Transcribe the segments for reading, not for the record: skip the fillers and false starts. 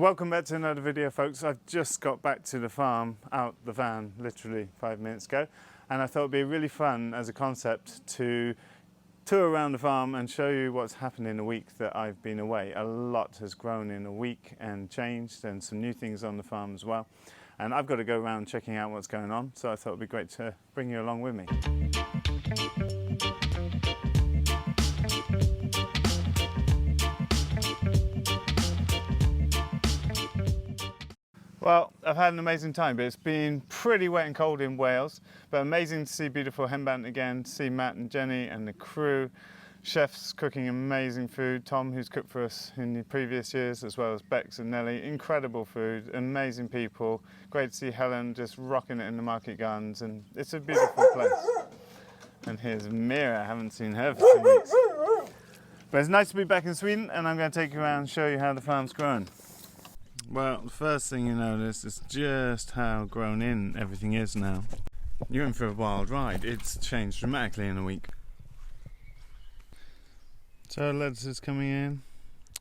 Welcome back to another video, folks. I've just got back to the farm, out the van literally 5 minutes ago, and I thought it'd be really fun as a concept to tour around the farm and show you what's happened in a week that I've been away. A lot has grown in a week and changed, and some new things on the farm as well, and I've got to go around checking out what's going on, so I thought it'd be great to bring you along with me. Well, I've had an amazing time, but it's been pretty wet and cold in Wales, but amazing to see beautiful Henbant again, to see Matt and Jenny and the crew, chefs cooking amazing food, Tom, who's cooked for us in the previous years, as well as Bex and Nelly, incredible food, amazing people, great to see Helen just rocking it in the market gardens, and it's a beautiful place. And here's Mira, I haven't seen her for 2 weeks. But it's nice to be back in Sweden, and I'm going to take you around and show you how the farm's grown. Well, the first thing you notice is just how grown in everything is now. You're in for a wild ride. It's changed dramatically in a week. So lettuce is coming in,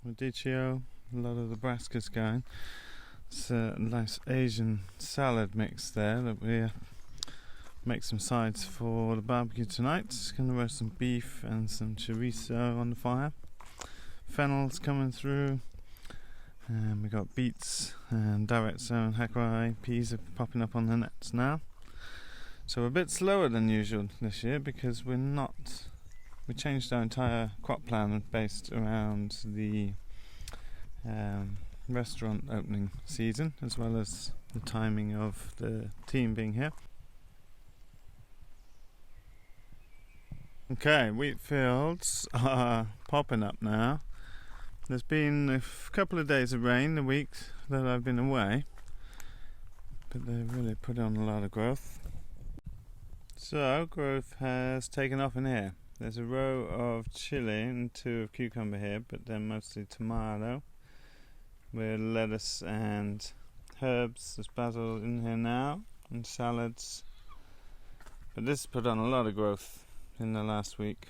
radicchio, a lot of the brassicas going. It's a nice Asian salad mix there that we make some sides for the barbecue tonight. Just going to roast some beef and some chorizo on the fire. Fennel's coming through. And we got beets and daretso and hackrai. Peas are popping up on the nets now. So we're a bit slower than usual this year because we changed our entire crop plan based around the restaurant opening season, as well as the timing of the team being here. Okay, wheat fields are popping up now. There's been a couple of days of rain the week that I've been away, but they've really put on a lot of growth. So growth has taken off in here. There's a row of chilli and 2 of cucumber here, but they're mostly tomato with lettuce and herbs. There's basil in here now and salads, but this has put on a lot of growth in the last week.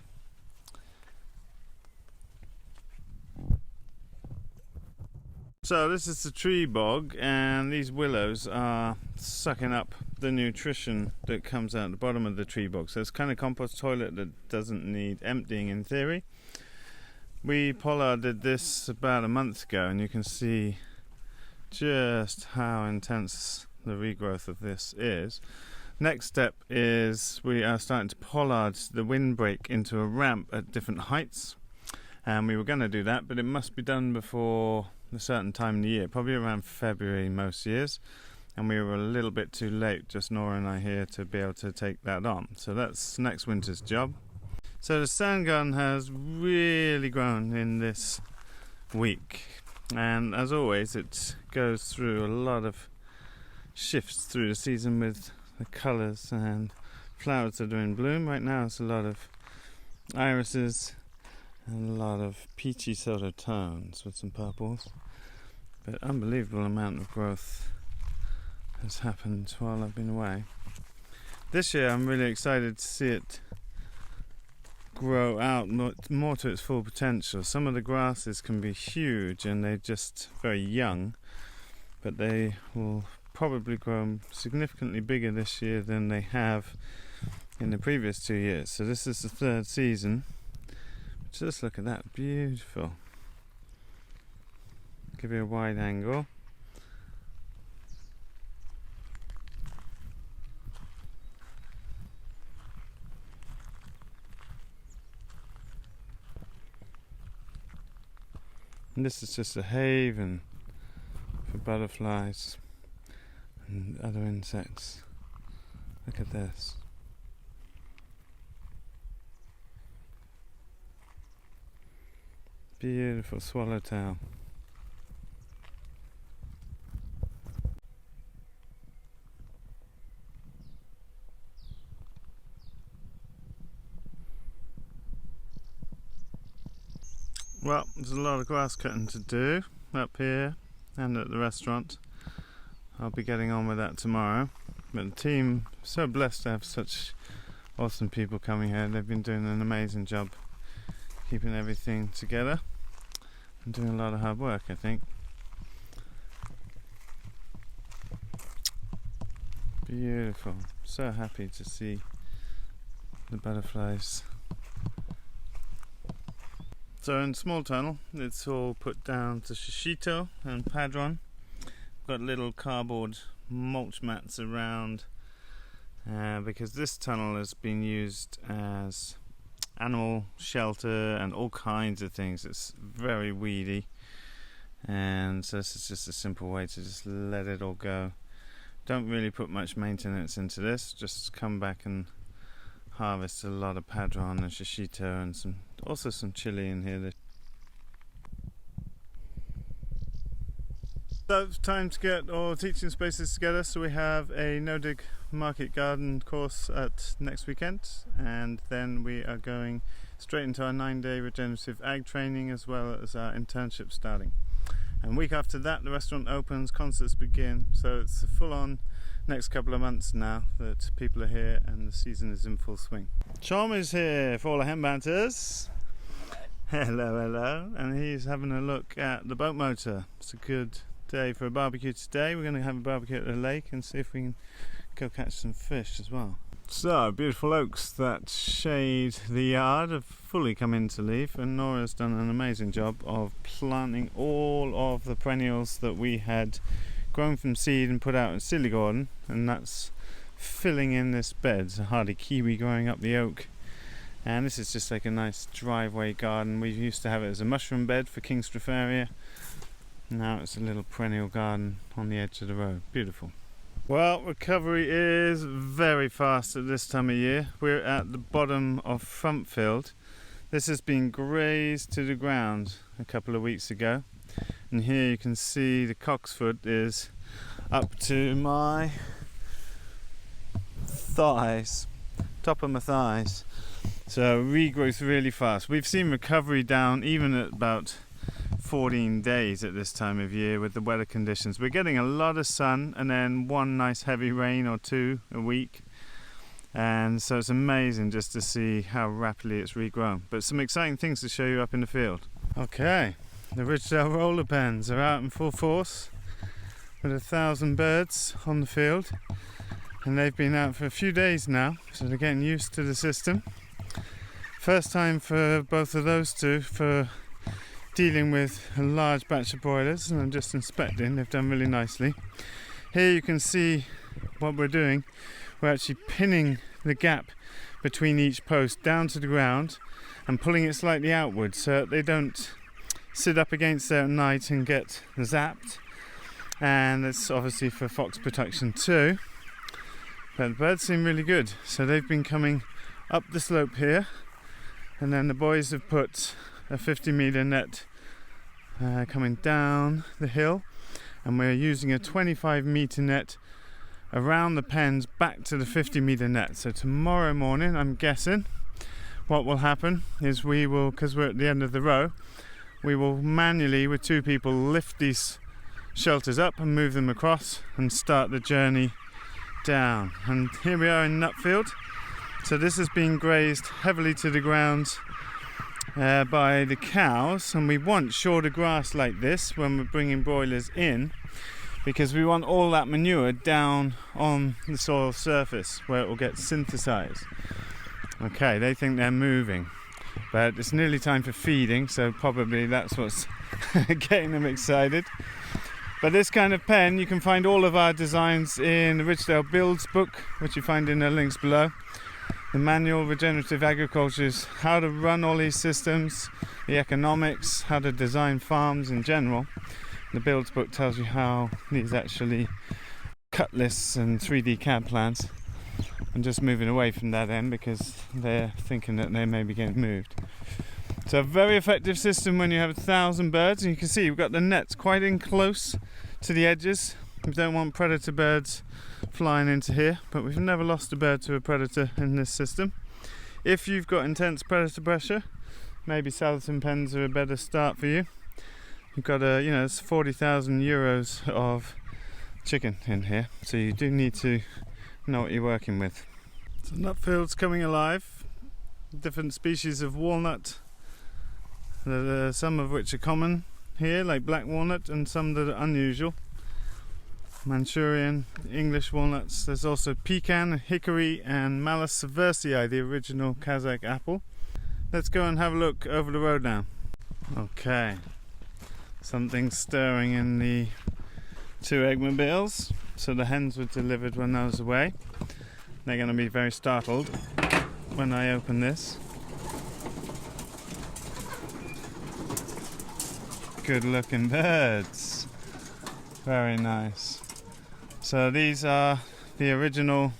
So this is the tree bog, and these willows are sucking up the nutrition that comes out the bottom of the tree bog. So it's kind of compost toilet that doesn't need emptying in theory. We pollarded this about a month ago, and you can see just how intense the regrowth of this is. Next step is we are starting to pollard the windbreak into a ramp at different heights, and we were going to do that, but it must be done before a certain time in the year, probably around February most years, and we were a little bit too late, just Nora and I here, to be able to take that on. So that's next winter's job. So the sand garden has really grown in this week, and as always it goes through a lot of shifts through the season with the colours and flowers that are in bloom. Right now it's a lot of irises and a lot of peachy sort of tones with some purples, but unbelievable amount of growth has happened while I've been away. This year I'm really excited to see it grow out more to its full potential. Some of the grasses can be huge and they're just very young, but they will probably grow significantly bigger this year than they have in the previous 2 years. So this is the 3rd season. Just look at that, beautiful. Give you a wide angle. And this is just a haven for butterflies and other insects. Look at this. Beautiful swallowtail. Well, there's a lot of grass cutting to do up here and at the restaurant. I'll be getting on with that tomorrow. But the team, so blessed to have such awesome people coming here. They've been doing an amazing job keeping everything together and doing a lot of hard work, I think. Beautiful. So happy to see the butterflies. So in small tunnel, it's all put down to shishito and padron. Got little cardboard mulch mats around because this tunnel has been used as animal shelter and all kinds of things. It's very weedy, and so this is just a simple way to just let it all go. Don't really put much maintenance into this, just come back and harvest a lot of padron and shishito and also some chili in here. So it's time to get all teaching spaces together, so we have a no-dig market garden course at next weekend, and then we are going straight into our 9-day regenerative ag training as well as our internship starting. And week after that the restaurant opens, concerts begin, so it's a full-on next couple of months now that people are here and the season is in full swing. Chom is here for all the hen banters. Hello, hello. And he's having a look at the boat motor. It's a good day for a barbecue today. We're going to have a barbecue at the lake and see if we can go catch some fish as well. So, beautiful oaks that shade the yard have fully come into leaf, and Nora's done an amazing job of planting all of the perennials that we had grown from seed and put out in Silly Garden, and that's filling in this bed. It's a hardy kiwi growing up the oak, and this is just like a nice driveway garden. We used to have it as a mushroom bed for King Stropharia. Now it's a little perennial garden on the edge of the road. Beautiful. Well, recovery is very fast at this time of year. We're at the bottom of front field. This has been grazed to the ground a couple of weeks ago, and here you can see the cocksfoot is up to my thighs, top of my thighs. So regrowth really fast. We've seen recovery down even at about 14 days at this time of year with the weather conditions. We're getting a lot of sun and then one nice heavy rain or two a week, and so it's amazing just to see how rapidly it's regrown. But some exciting things to show you up in the field. Okay, the Ridgedale roller pens are out in full force with 1,000 birds on the field, and they've been out for a few days now, so they're getting used to the system. First time for both of those two for dealing with a large batch of broilers, and I'm just inspecting. They've done really nicely. Here you can see what we're doing. We're actually pinning the gap between each post down to the ground and pulling it slightly outwards so they don't sit up against there at night and get zapped. And it's obviously for fox protection too. But the birds seem really good, so they've been coming up the slope here, and then the boys have put a 50-meter net coming down the hill, and we're using a 25-meter net around the pens back to the 50-meter net. So tomorrow morning, I'm guessing what will happen is we will, because we're at the end of the row, we will manually with two people lift these shelters up and move them across and start the journey down. And here we are in Nutfield. So this has been grazed heavily to the ground by the cows, and we want shorter grass like this when we're bringing broilers in, because we want all that manure down on the soil surface where it will get synthesized. Okay, they think they're moving, but it's nearly time for feeding, so probably that's what's getting them excited. But this kind of pen, you can find all of our designs in the Ridgedale Builds book, which you find in the links below. The manual Regenerative Agriculture is how to run all these systems, the economics, how to design farms in general. The Builds book tells you how these actually cut lists and 3D CAD plans. I'm just moving away from that end because they're thinking that they may be getting moved. So a very effective system when you have 1,000 birds, and you can see we've got the nets quite in close to the edges. We don't want predator birds flying into here, but we've never lost a bird to a predator in this system. If you've got intense predator pressure, maybe Salatin pens are a better start for you. You've got it's 40,000 euros of chicken in here, so you do need to know what you're working with. So Nutfield's coming alive. Different species of walnut, some of which are common here, like black walnut, and some that are unusual. Manchurian, English walnuts. There's also pecan, hickory and Malus seversii, the original Kazakh apple. Let's go and have a look over the road now. Okay, something's stirring in the 2 Eggmobiles. So the hens were delivered when I was away. They're going to be very startled when I open this. Good looking birds. Very nice. So these are the original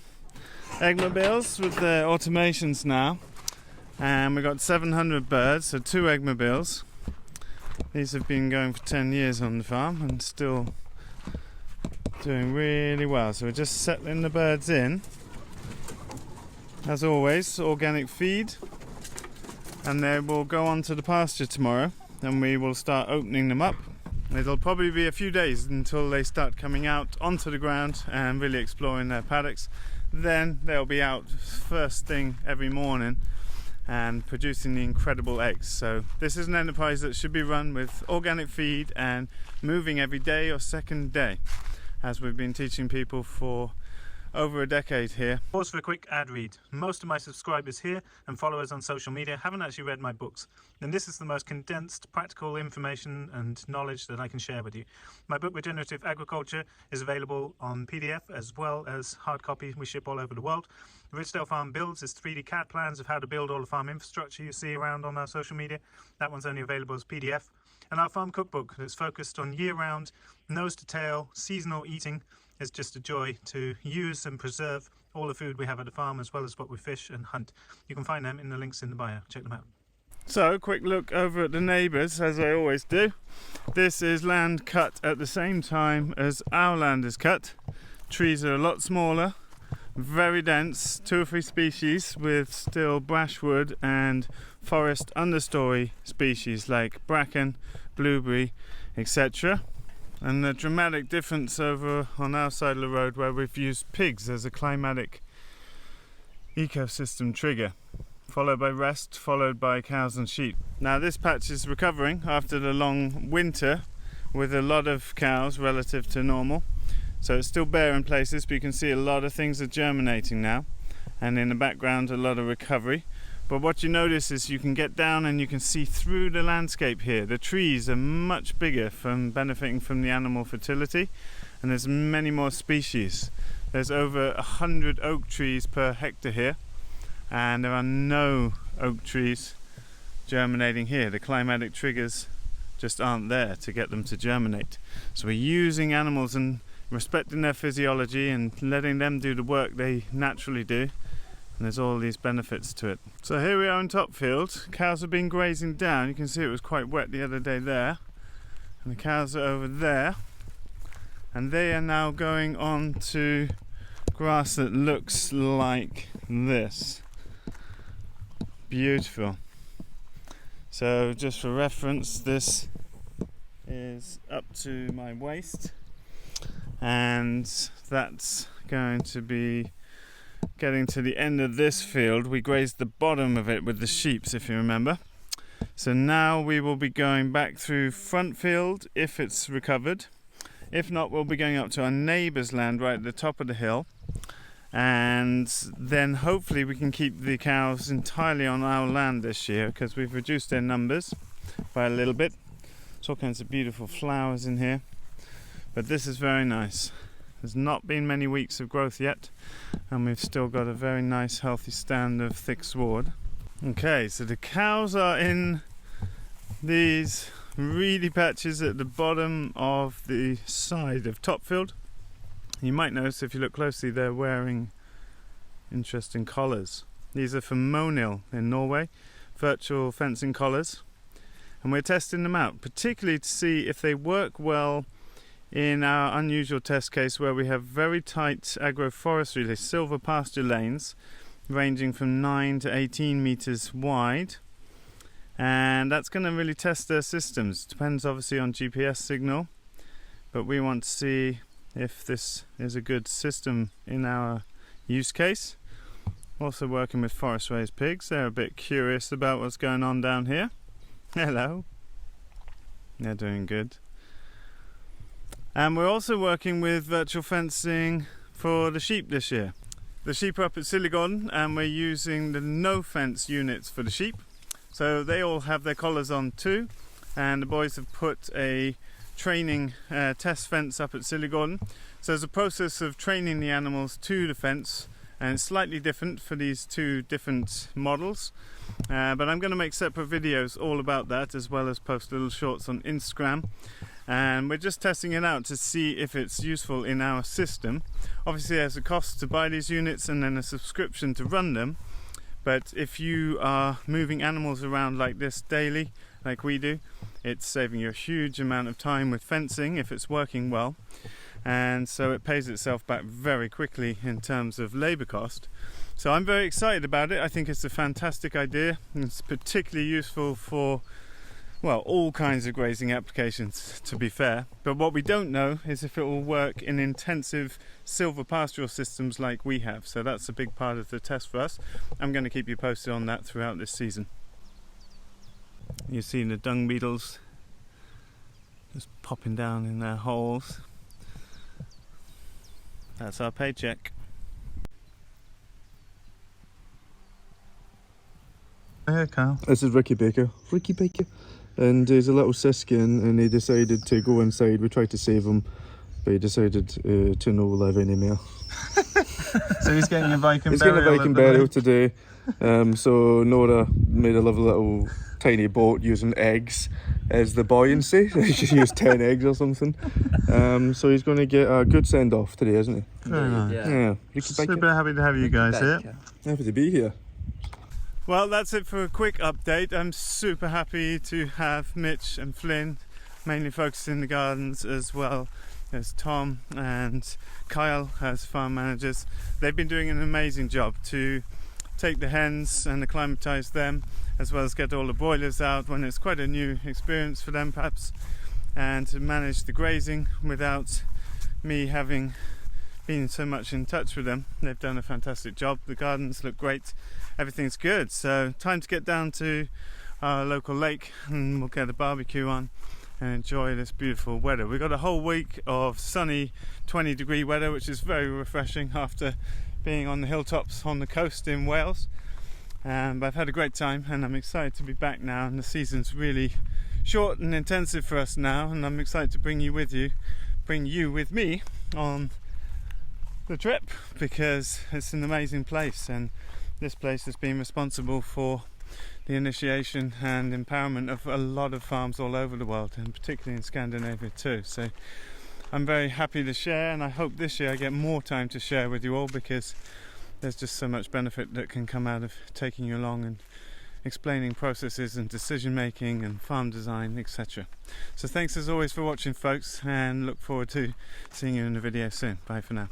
Eggmobiles with their automations now. And we got 700 birds, so 2 Eggmobiles. These have been going for 10 years on the farm and still doing really well. So we're just settling the birds in. As always, organic feed. And they will go on to the pasture tomorrow. And we will start opening them up. It'll probably be a few days until they start coming out onto the ground and really exploring their paddocks. Then they'll be out first thing every morning and producing the incredible eggs. So this is an enterprise that should be run with organic feed and moving every day or second day, as we've been teaching people for over a decade here. Pause for a quick ad read. Most of my subscribers here and followers on social media haven't actually read my books, and this is the most condensed practical information and knowledge that I can share with you. My book Regenerative Agriculture is available on PDF as well as hard copy. We ship all over the world. Ridgedale Farm Builds is 3D CAD plans of how to build all the farm infrastructure you see around on our social media. That one's only available as PDF. And our farm cookbook is focused on year-round, nose-to-tail, seasonal eating. It's just a joy to use and preserve all the food we have at the farm, as well as what we fish and hunt. You can find them in the links in the bio. Check them out. So, quick look over at the neighbours, as I always do. This is land cut at the same time as our land is cut. Trees are a lot smaller, very dense, 2 or 3 species with still brushwood and forest understory species like bracken, blueberry, etc. And the dramatic difference over on our side of the road, where we've used pigs as a climatic ecosystem trigger, followed by rest, followed by cows and sheep. Now this patch is recovering after the long winter with a lot of cows relative to normal. So it's still bare in places, but you can see a lot of things are germinating now, and in the background a lot of recovery. But what you notice is you can get down and you can see through the landscape here. The trees are much bigger from benefiting from the animal fertility, and there's many more species. There's over 100 oak trees per hectare here, and there are no oak trees germinating here. The climatic triggers just aren't there to get them to germinate. So we're using animals and respecting their physiology and letting them do the work they naturally do. And there's all these benefits to it. So here we are in Topfield. Cows have been grazing down. You can see it was quite wet the other day there. And the cows are over there. And they are now going on to grass that looks like this. Beautiful. So just for reference, this is up to my waist. And that's going to be getting to the end of this field. We grazed the bottom of it with the sheep, if you remember. So now we will be going back through front field if it's recovered. If not, we'll be going up to our neighbour's land right at the top of the hill, and then hopefully we can keep the cows entirely on our land this year, because we've reduced their numbers by a little bit. There's all kinds of beautiful flowers in here, but this is very nice. There's not been many weeks of growth yet, and we've still got a very nice healthy stand of thick sward. Okay, so the cows are in these reedy patches at the bottom of the side of Topfield. You might notice if you look closely they're wearing interesting collars. These are from Monil in Norway, virtual fencing collars, and we're testing them out, particularly to see if they work well in our unusual test case where we have very tight agroforestry, the silver pasture lanes ranging from 9 to 18 meters wide, and that's going to really test their systems. Depends obviously on GPS signal, but we want to see if this is a good system in our use case. Also working with forest raised pigs. They're a bit curious about what's going on down here. Hello. They're doing good. And we're also working with virtual fencing for the sheep this year. The sheep are up at Silly Garden and we're using the no fence units for the sheep. So they all have their collars on too, and the boys have put a training test fence up at Silly Garden. So there's a process of training the animals to the fence, and it's slightly different for these two different models. But I'm going to make separate videos all about that, as well as post little shorts on Instagram. And we're just testing it out to see if it's useful in our system. Obviously there's a cost to buy these units and then a subscription to run them, but if you are moving animals around like this daily, like we do, it's saving you a huge amount of time with fencing if it's working well, and so it pays itself back very quickly in terms of labor cost. So I'm very excited about it. I think it's a fantastic idea, and it's particularly useful for, well, all kinds of grazing applications, to be fair. But what we don't know is if it will work in intensive silver pastoral systems like we have. So that's a big part of the test for us. I'm going to keep you posted on that throughout this season. You see the dung beetles just popping down in their holes. That's our paycheck. Hey, Carl. This is Ricky Baker. And he's a little siskin, and he decided to go inside. We tried to save him, but he decided to no live anymore. So he's getting a Viking he's burial. He's getting a Viking burial today. So Nora made a lovely little tiny boat using eggs as the buoyancy. She used 10 eggs or something. So he's going to get a good send off today, isn't he? Very nice. Yeah. Super happy to have you guys here. Happy to be here. Well, that's it for a quick update. I'm super happy to have Mitch and Flynn mainly focusing the gardens, as well as Tom and Kyle as farm managers. They've been doing an amazing job to take the hens and acclimatise them, as well as get all the broilers out when it's quite a new experience for them perhaps, and to manage the grazing without me having been so much in touch with them. They've done a fantastic job. The gardens look great. Everything's good. So time to get down to our local lake and we'll get a barbecue on and enjoy this beautiful weather. We've got a whole week of sunny 20-degree weather, which is very refreshing after being on the hilltops on the coast in Wales. But I've had a great time and I'm excited to be back now, and the season's really short and intensive for us now, and I'm excited to bring you with me on the trip, because it's an amazing place, and this place has been responsible for the initiation and empowerment of a lot of farms all over the world, and particularly in Scandinavia too. So I'm very happy to share, and I hope this year I get more time to share with you all, because there's just so much benefit that can come out of taking you along and explaining processes and decision making and farm design, etc. So thanks as always for watching, folks, and look forward to seeing you in the video soon. Bye for now.